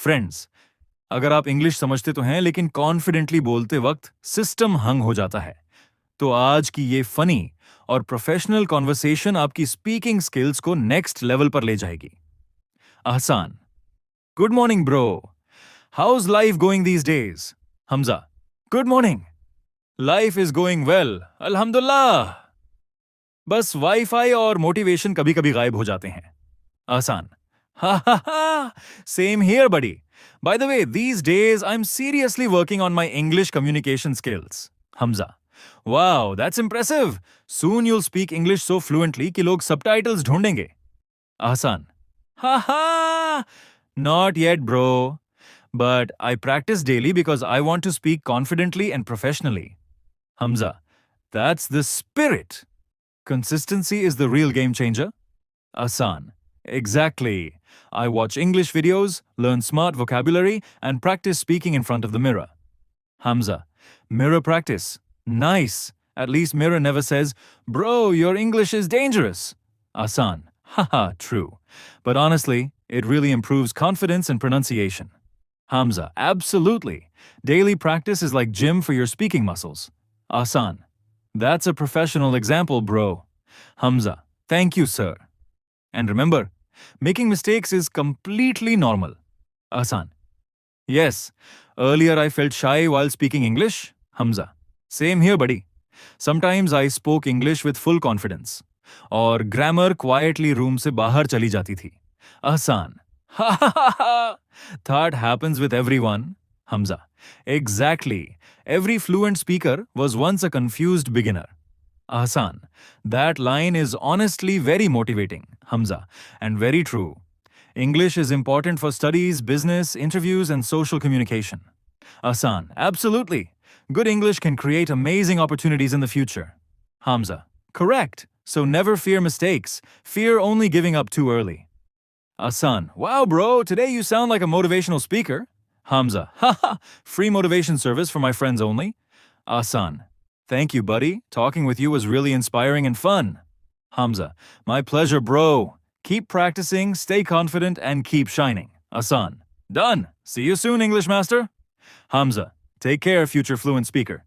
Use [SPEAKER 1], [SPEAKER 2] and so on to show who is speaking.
[SPEAKER 1] Friends, अगर आप English समझते तो हैं लेकिन कॉन्फिडेंटली बोलते वक्त सिस्टम हंग हो जाता है, तो आज की ये फनी और प्रोफेशनल कॉन्वर्सेशन आपकी स्पीकिंग स्किल्स को नेक्स्ट लेवल पर ले जाएगी। आसान, good morning bro, how's life going these days? Hamza, good morning, life is going well, अल्हम्दुलिल्लाह। बस वाईफाई और मोटिवेशन कभी कभी गायब हो जाते हैं। आसान, ha ha ha! Same here, buddy. By the way, these days I'm seriously working on my English communication skills. Hamza. Wow, that's impressive. Soon you'll speak English so fluently कि लोग subtitles ढूंढेंगे. Ahsan. Ha ha! Not yet, bro. But I practice daily because I want to speak confidently and professionally. Hamza. That's the spirit. Consistency is the real game changer. Ahsan. Exactly. I watch English videos, learn smart vocabulary, and practice speaking in front of the mirror. Hamza. Mirror practice. Nice. At least mirror never says, bro, your English is dangerous. Asan. Haha, true. But honestly, it really improves confidence and pronunciation. Hamza. Absolutely. Daily practice is like gym for your speaking muscles. Asan. That's a professional example, bro. Hamza. Thank you, sir. And remember, making mistakes is completely normal. Asan. Yes, earlier I felt shy while speaking English. Hamza. Same here, buddy. Sometimes I spoke English with full confidence. और grammar quietly room से बाहर चली जाती थी. Ahsan. Ha ha ha ha! That happens with everyone. Hamza. Exactly. Every fluent speaker was once a confused beginner. Ahsan. That line is honestly very motivating, Hamza, and very true. English is important for studies, business, interviews, and social communication. Ahsan. Absolutely. Good English can create amazing opportunities in the future. Hamza. Correct. So never fear mistakes. Fear only giving up too early. Ahsan. Wow, bro, today you sound like a motivational speaker. Hamza. Haha. Free motivation service for my friends only. Ahsan. Thank you, buddy. Talking with you was really inspiring and fun. Hamza. My pleasure, bro. Keep practicing, stay confident, and keep shining. Ahsan. Done. See you soon, English master. Hamza. Take care, future fluent speaker.